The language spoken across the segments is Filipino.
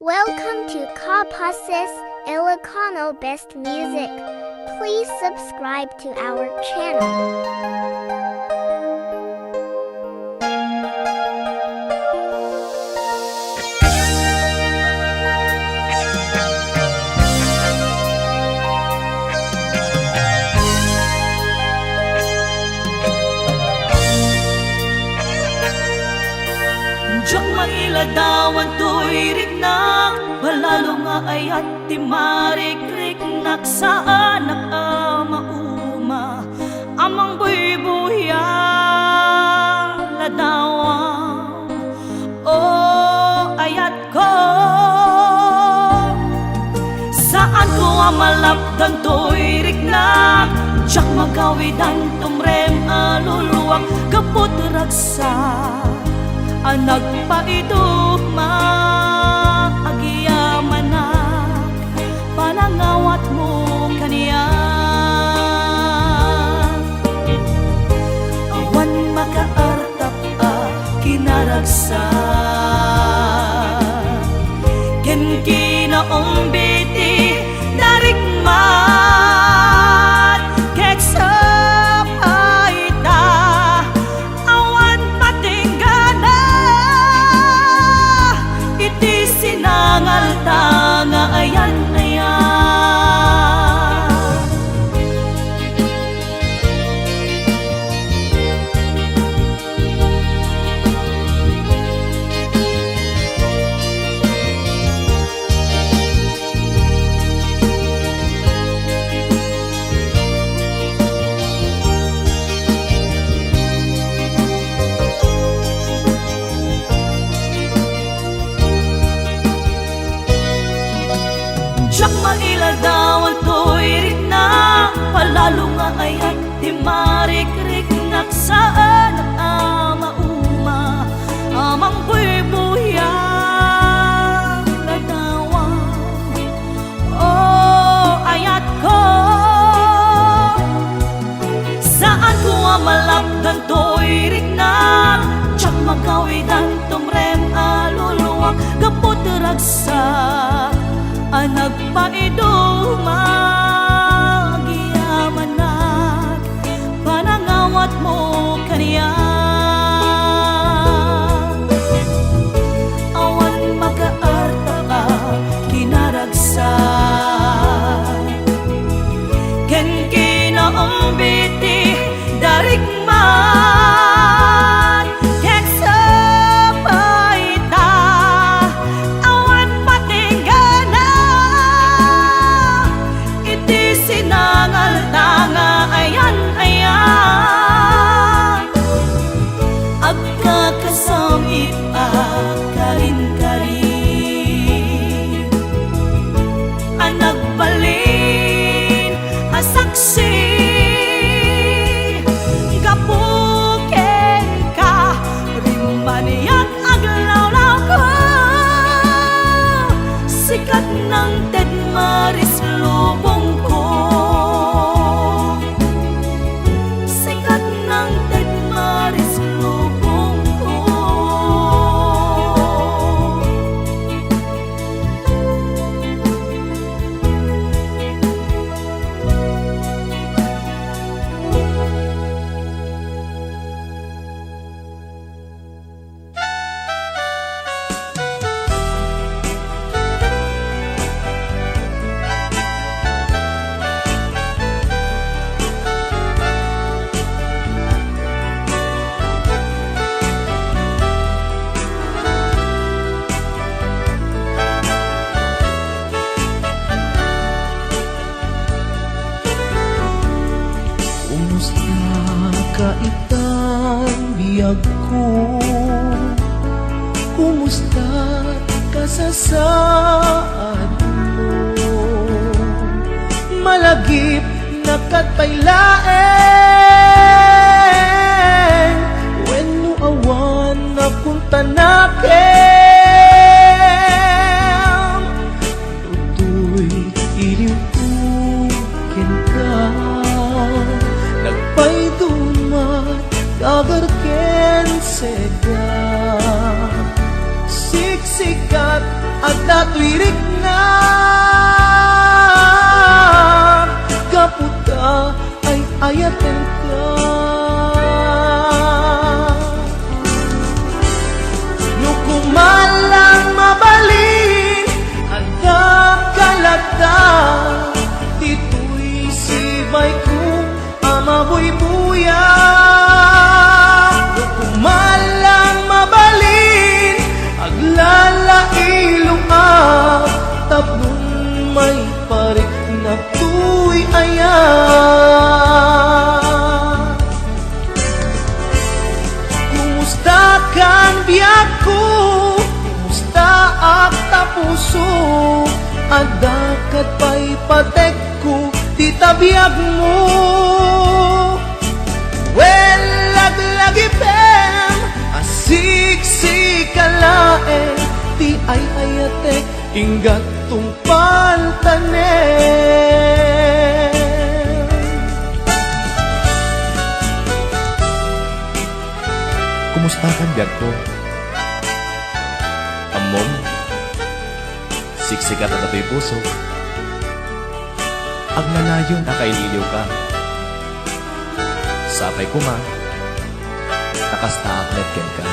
Welcome to Kapas's Ilocano Best Music. Please subscribe to our channel. Diyak mailadawan to'y riknak, balalo nga ayat ti marikrik-nak saan nakamauma. Amang buy-buya ladawang, o ayat ko. Saan ko amalapdan to'y riknak, diyak magawidan tumrem aluluwak, kaput ragsak. Anak pa ito maagyamanak, panangawat mo kaniya. Awan makaartap kinaragsak, ken kinaong biti narikmat, keksa tanga ayan ayan. Diyak mailadawan to'y riknak, palalo nga ayat di marikrik-nak saan amauma. Amang buy-buya ladawang, o ayat ko. Saan ko amalapdan to'y riknak, diyak magawidan tumrem aluluwak, kaput ragsak. Anak pa ito magyamanak, panangawat mo kaniya. Awan makaarta ka kinaragsak, ken kinaong biti darikmat, keksa paita. Awan patinggana, iti sinangal tanga ayan ayan. Agkakasamit karin-karin, anagbalin asaksi, gapuken ka rimaniyak aglawlaw ko. Sikat ng Ted Maris lubong ko, sikat ng Ted Maris lubong ko. Kumusta ka itang biyag ko? Kumusta ka sa saad mo? Malagip na katpailaeng, wenno awan na punta nakem. Tutoy iliw ko ken ka, nagpaydumat dagar ken seda. Siksikat at dato'y tuwirik na kaputa ay ayaten ka. Nukumalang mabalin anda kalata, dito'y sibay ko amabuy-buya. Nukumalang mabalin aglalailong tapnon may parik na tuy ayan. Kumusta kang biyak ko, kumusta ak tapuso, adakat pa'y patek ko, di tabiyag mo. Well, laglagipem, asik-sikalae, di ay ayatek, inggat tungpal tanem. Kumusta kan biag ko? Amom, siksikat at ato'y puso. Agnanayon akainiliw ka. Sapay ko ma, nakasta aklet ken ka.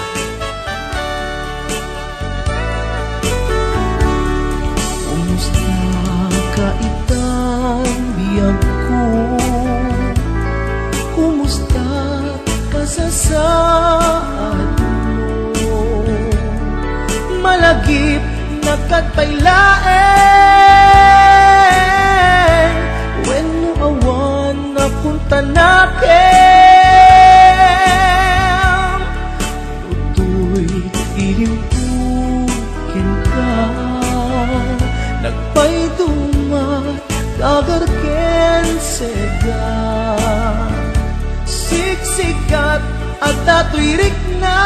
Kumusta ka itang biyag ko? Kumusta ka sa saad mo? Malagip na katpailaen, when mo awan na punta nakin, tutoy iliwukin ka. Nagpaydumat dagarken sega, siksikat at tatuirik na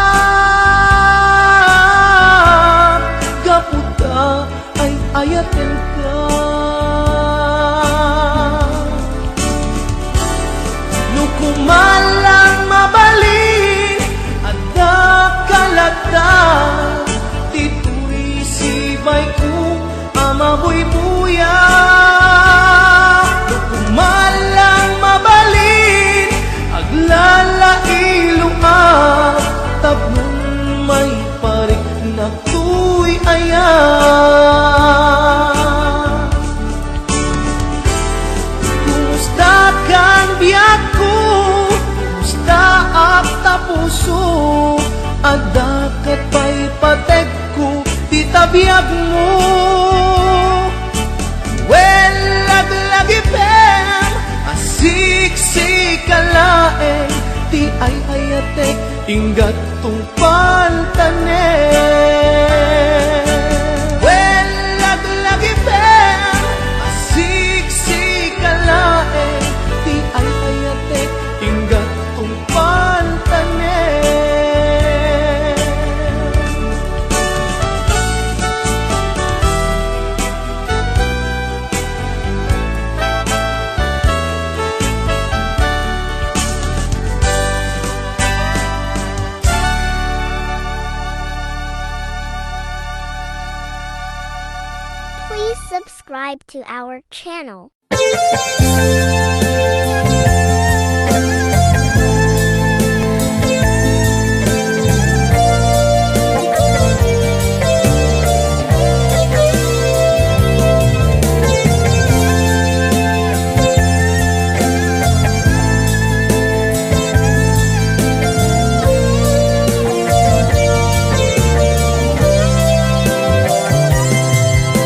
kaputa ay ayaten ka. Nukumalang mabalin ada kalata, dito'y sibay ko amabuy-buya. Nukumalang mabalin aglalailong tapnon may parik na tuy ayan. Kumusta kang biyak ko, kumusta ak tapuso, adakat pa'y patek ko, di tabiyag mo. Well, laglagipem, asik-sikalae, di ay ayatek, inggat tungpal tanem. Well, laglagipem, asik-sikalae, di ay ayatek, inggat tungpal tanem. Please subscribe to our channel.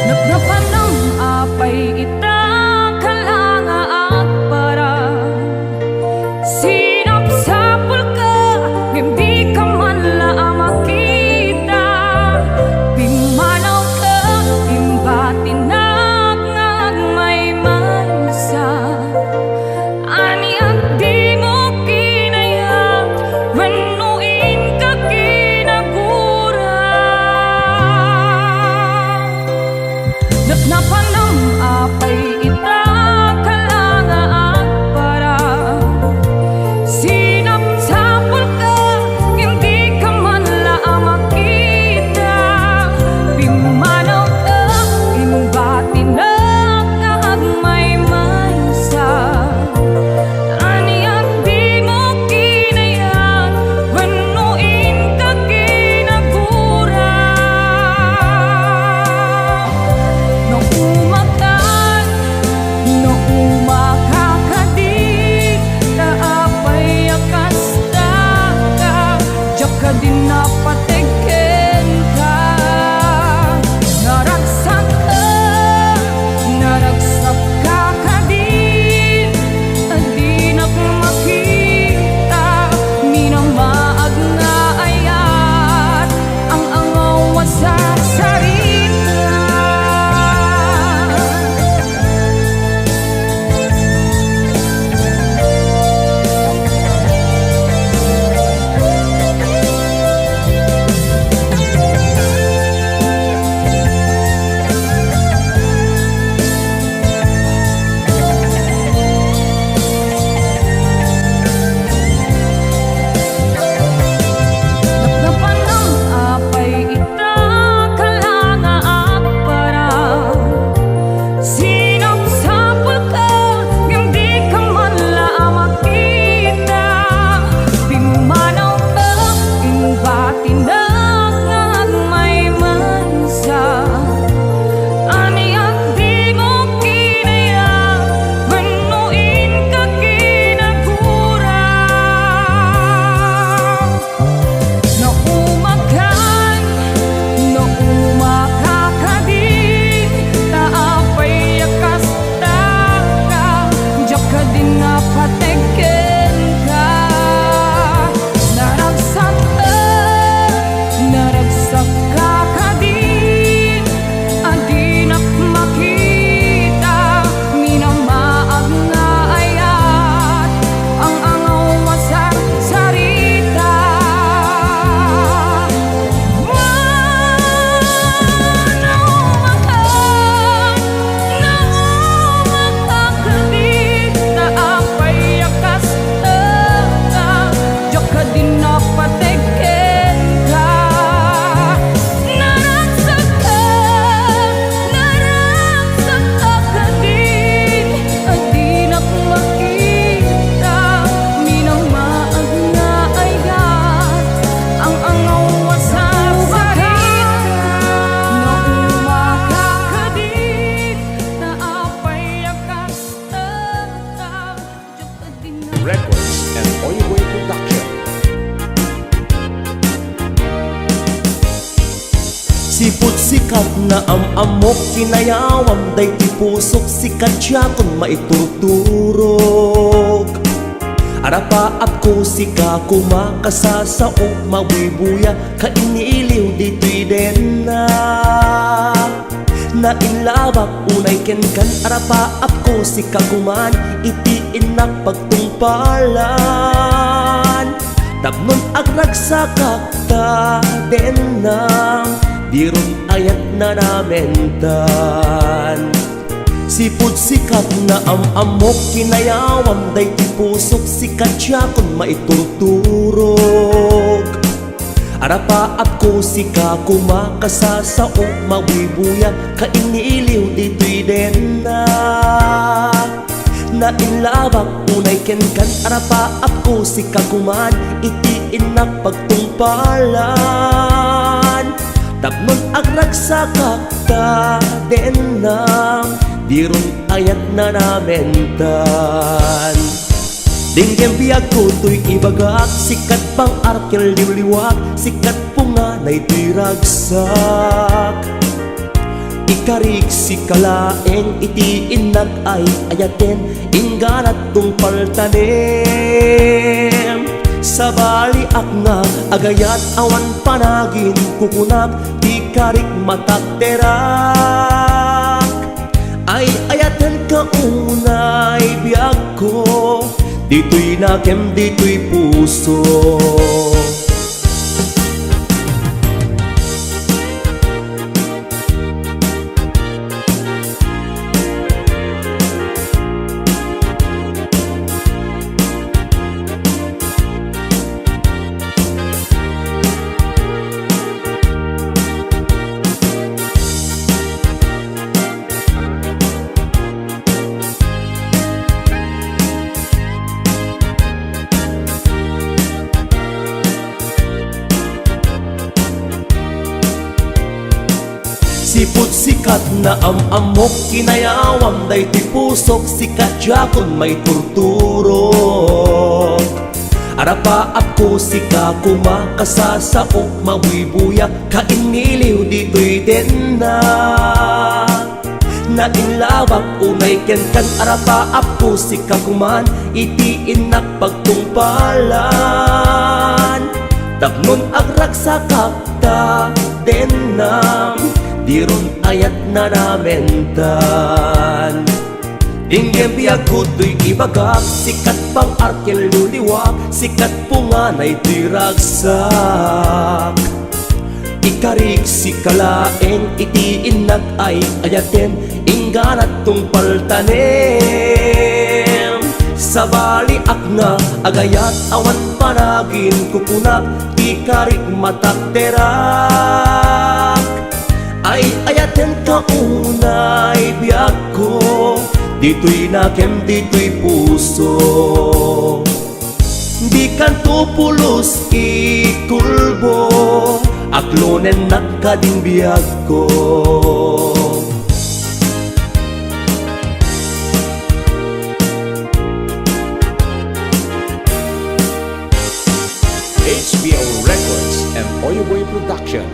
Napnapanang apay ita kalanga at para sinapsapul ka, hindi ka man lang makita. Pimanaw ka, imbatinag ngag may mansa. Ani at di mo kinayat, manuin ka kinagura. Napnapanang apay ita kalanga at para sinapsapul ka, hindi ka man lang makita. Pimanaw ka, sikat na amok kinayawam day ti pusok sikat siya kung maiturturog. Arapaap ko sika kumakasasao mawibuya kainiliw dito'y den na nailabak unay kenkan. Arapaap ko sika kuman itiin na pagtungpalan. Tapnon agragsakak ta den na dirun ayat na namentan. Sipud sikat na amok kinayawam day ti pusok sikat siya kung maiturturog. Arapaap ko sika kumakasasao mawibuya kainiliw dito'y den na nailabak unay kenkan. Arapaap ko sika kuman itiin na pagtungpalan. Tapnon agragsakak ta den na dirun ayat na namentan. Dinggem biyag ko to'y ibagak sikat pang arkel liwliwak sikat punganay to'y ragsak. Ikarig si kalaeng itiin nag ay ayaten ingganat tong paltanem. Sabali ak nga agayat awan panagin kukunak ikarig matakterak. Ay ayaten ka unay biyag ko dito'y nakem dito'y puso. Sipud sikat na amok kinayawam day ti pusok sikat siya kung may turturog. Arapaap ko sika kumakasasao mawibuya kainiliw dito'y den na nailawak unay kenkan. Arapaap ko sika kuman itiin na pagtungpalan. Tapnon agragsakak ta den na dirun ayat na namentan. Dinggem biyag ko to'y ibagak sikat pang arkel luliwak sikat punganay to'y ragsak. Ikarig si kalaeng itiin nag ay ayaten ingganat tong paltanem. Sabali ak nga agayat awan panagin kukunak ikarig matakterak. Ay ayaten ka unay biyag ko dito'y nakem dito'y puso. Di kanto pulos ikulbo aklonen nagkading biyag ko. HBO Records and Oyoboy Production.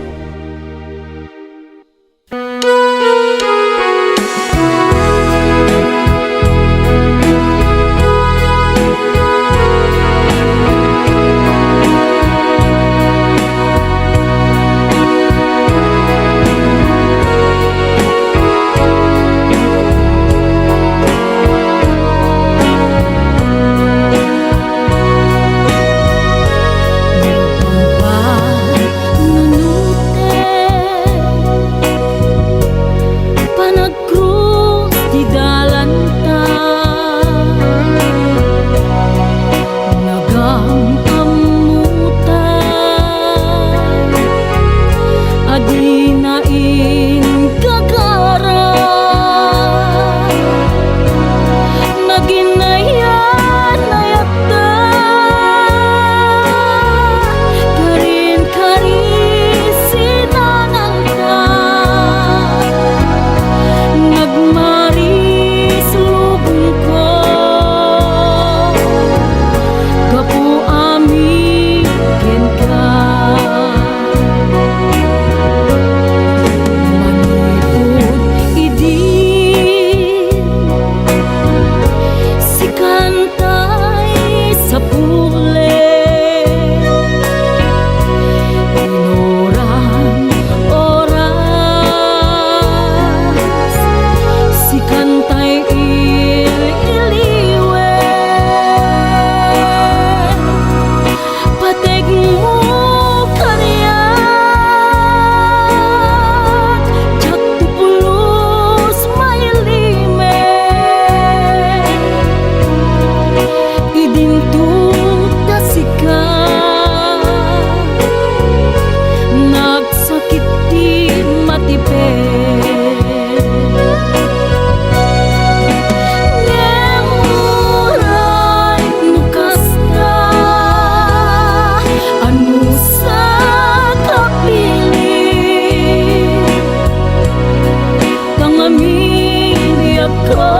ako.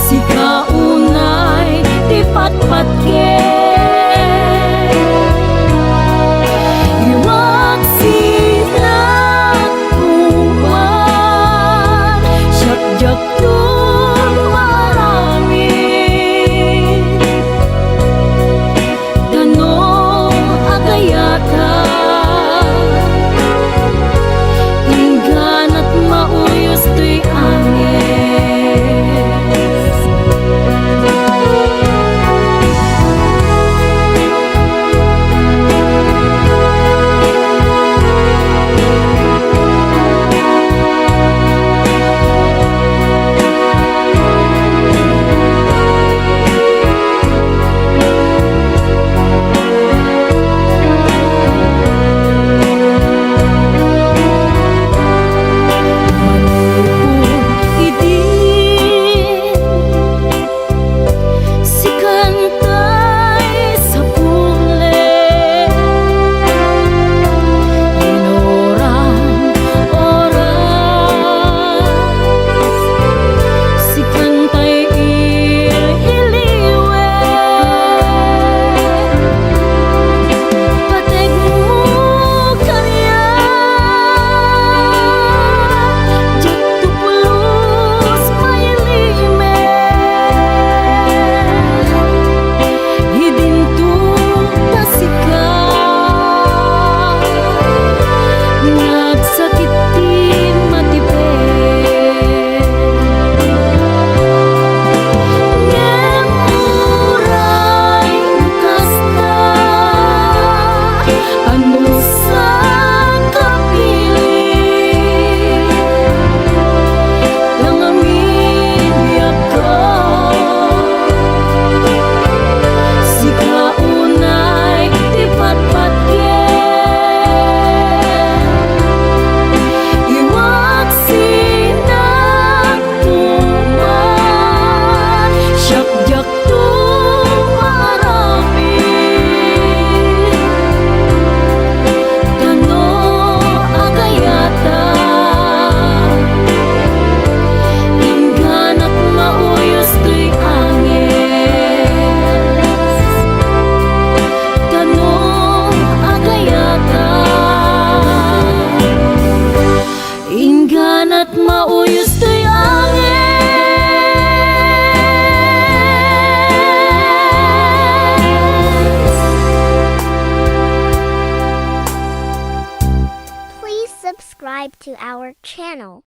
Si kaunay ti patpatken, iwag sinatuan, siyakyak tun marami. Dano agayata, inggan at mauyos to'y angis. Si kantay sa pule, inoran oras. Si kantay iliwe, pateg mo karya, jak tupulos mailime. Hidintu tasika, nagsakit ti matipid. Ngem uray kasta, ano sa kapiling, langamin biyak ko. Si kaunay ti patpatken, iwag sinatuman, siyakyak tun marami. Dano agayata, inggan at mauyos to'y angis. Dano agayata, inggan at mauyos to'y angis. Please subscribe to our channel.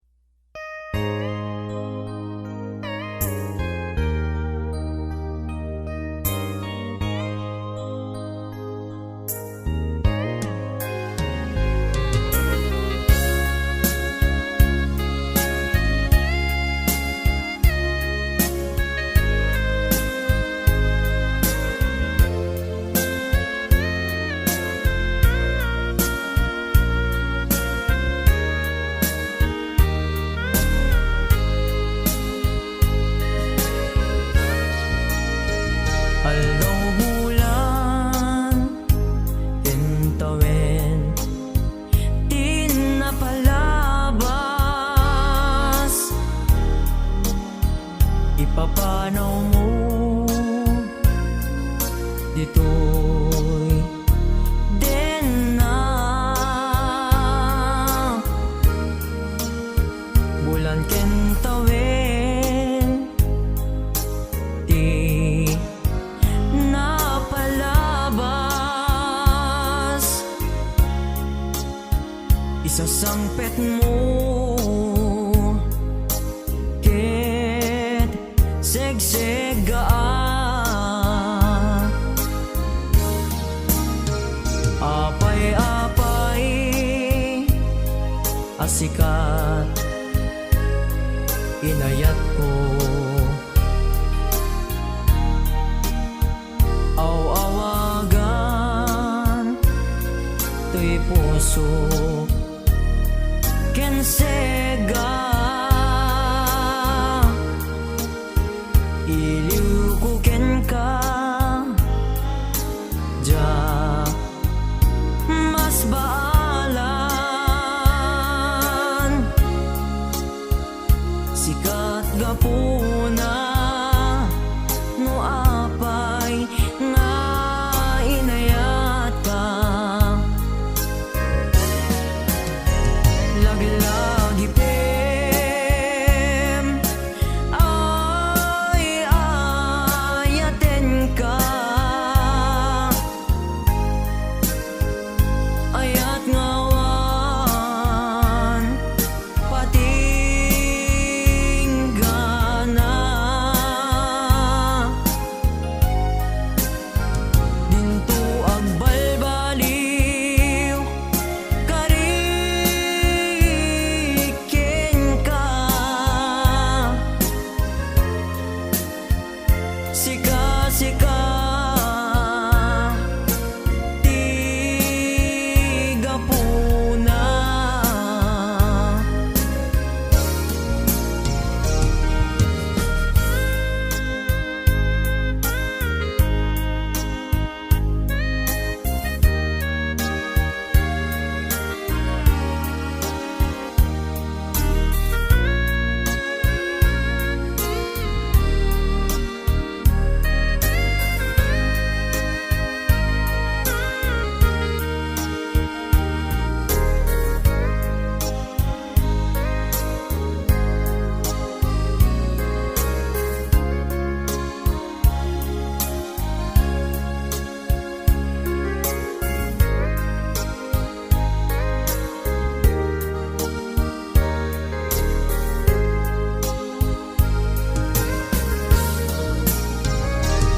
Along bulan, tintawin, di napalabas. Ipapanaw mo dito'y din na. Bulan kentawin, di napalabas. Isasangpet mo ket segsegaan, apay-apay asikat inayat ko. Aw-awagan to'y puso ken sega, iliw ko ken ka ja mas baalan. gapuna no apay nga inayat ka. Lagi-lagi pem ay ayaten ka. Ayat ngawan patinggana. Dinto agbalbaliw kariken ka. Sika-sika tigapuna.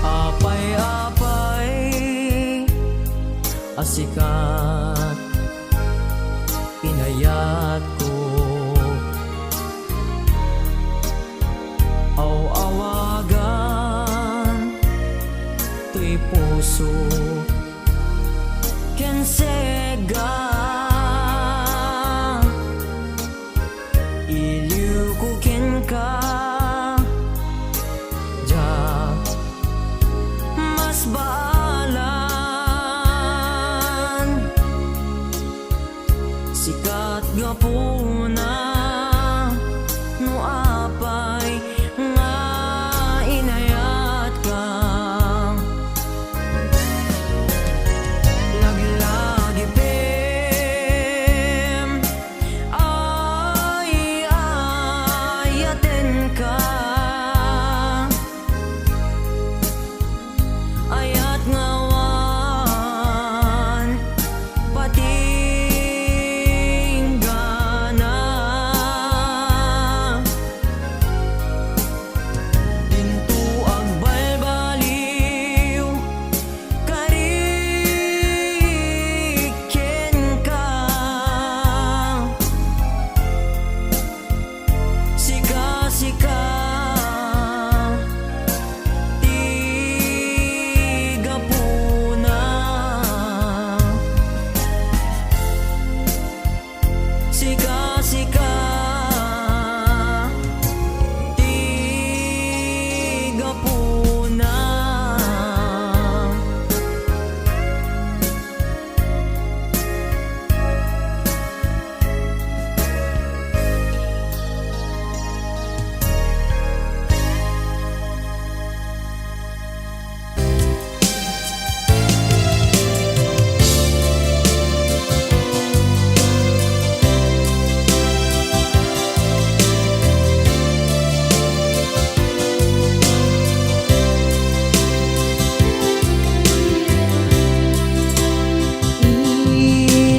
Apay-apay asikat inayat ko. Aw-awagan to'y puso ken sega. Iliw ko ken ka ja mas baalan. Sikat gapuna no apay nga inayat ka. Lagi-lagi pem ay ayaten ka. Ayat ngawan patinggana. Dinto agbalbaliw kariken ka. Sika-sika tigapuna. Sika-sika tigapuna.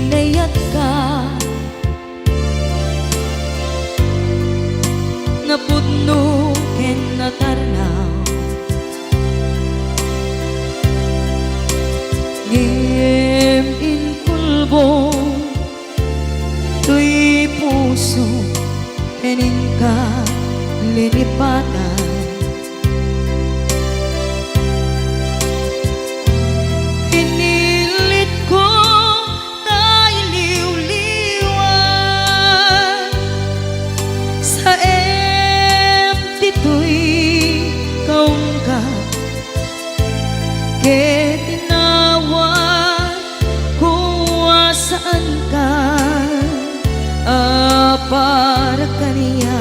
Inayat ka napudno ken natarnaw. Ngem inkulbo to'y puso kenin ka linipatan. Pinilit ko na iliw-liwan sa empty to'y kaungkat. Ket tinawag ko saan ka para kaniya.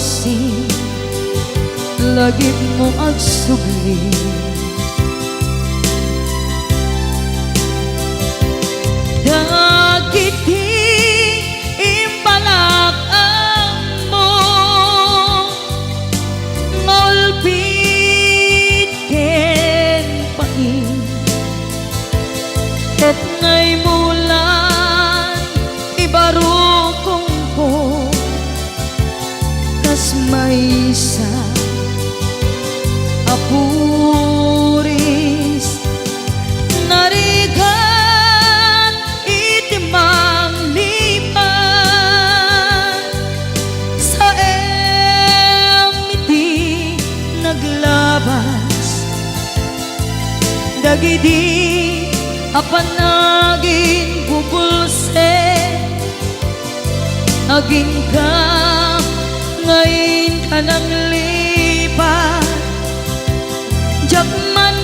waksi lagip mo agsugli dagiti imbalak mo ngolpit ken pain et ngay mulan ibarukong ko kas maysa apuris narigan itimang lipan sa emiti naglabas dagidi apanagin bubulse aging ka ngayon ka nang lipat jakman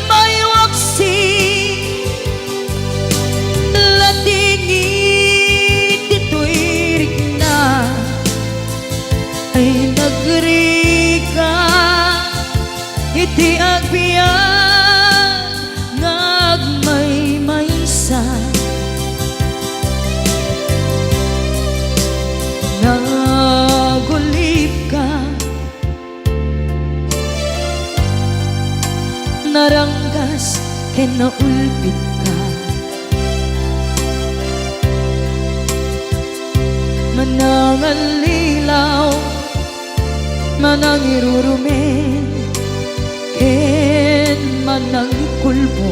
may waksi latingit dito'y rigna ay nagrika iti agbiyan ngagmay maysa nagulip ka naranggas ken naulpit ka manangal lilaw manang irurumen ken manang kulbo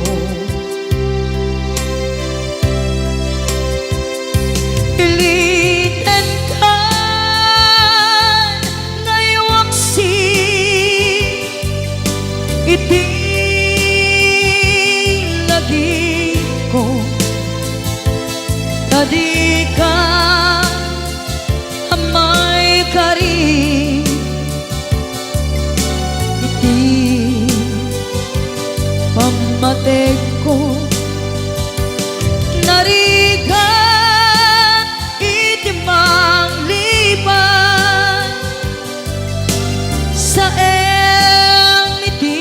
iliten ka ngaywaksi iti lagi ko tadi ka amay kari iti pamatek ko narigan iti manglipan sa iti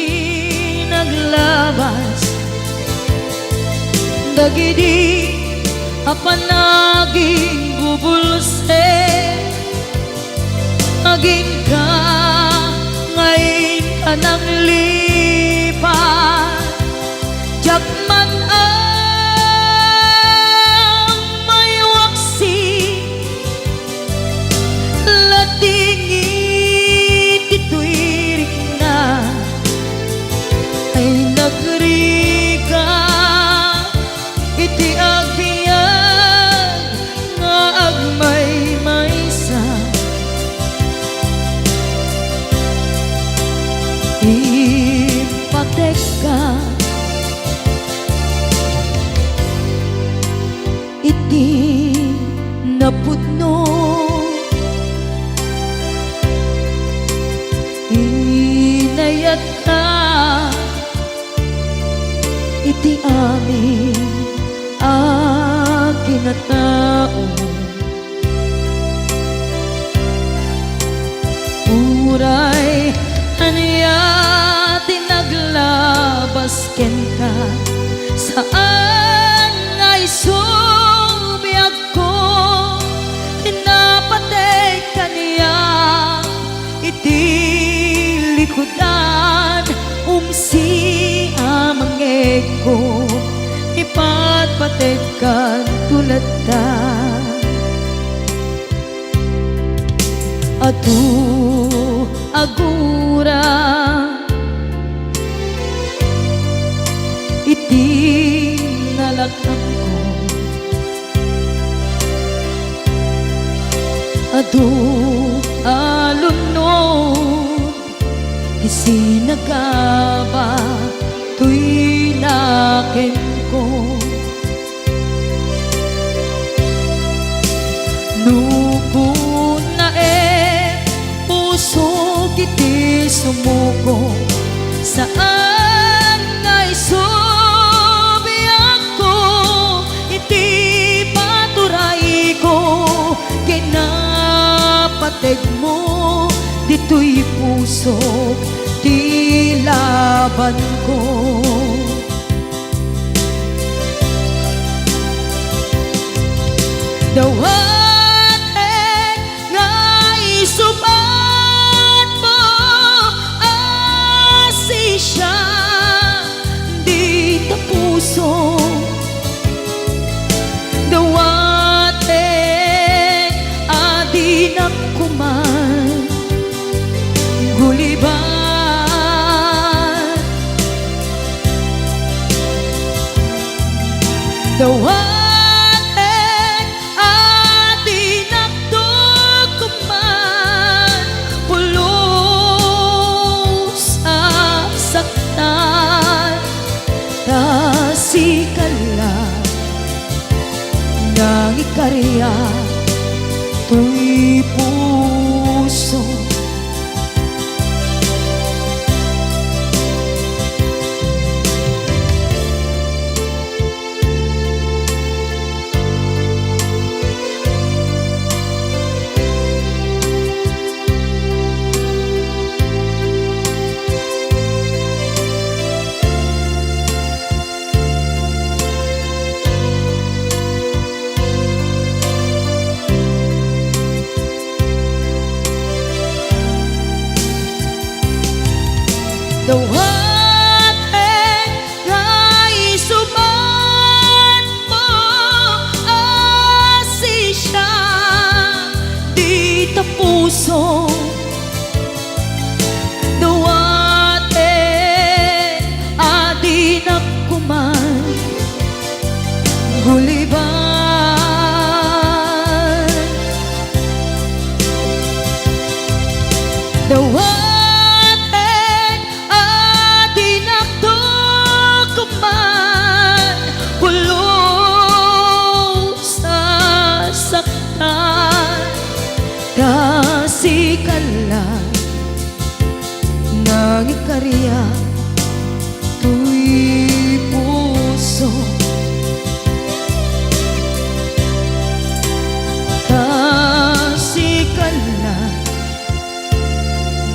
naglabas dagidi apanaging bubulse aging ka ngayon ka nang lipat jakman may waksi latingit ito'y rigna ay nagrika iti agbiyan nga agmay maysa ipatek ka iti napudno inayat ka iti amin akinatao uray aniya tinaglabas ken ka saan ngay subiyag ko tinapatay kaniya iti likudan umsi amangeg ko ipatpatekan tulad ta adu agura iti nalakang ko adu alunod isinagaba tuy nakin ko nukun na puso kiti sumuko saan ngay subiyak ko iti paturay ko kina deg mo, dito'y puso, di laban ko. Dawaten nga isubat mo, asi siya, di ta puso. Dawaten adi na kuman, guliban. Dawaten nang ikarya to'y puso. Dawaten nga isubat mo, asi siya, di ta puso. Dawaten adi na kuman, guliban. Dawaten kasikalan nang ikarya to'y puso. Kasikalan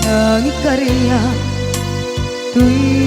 nang ikarya to'y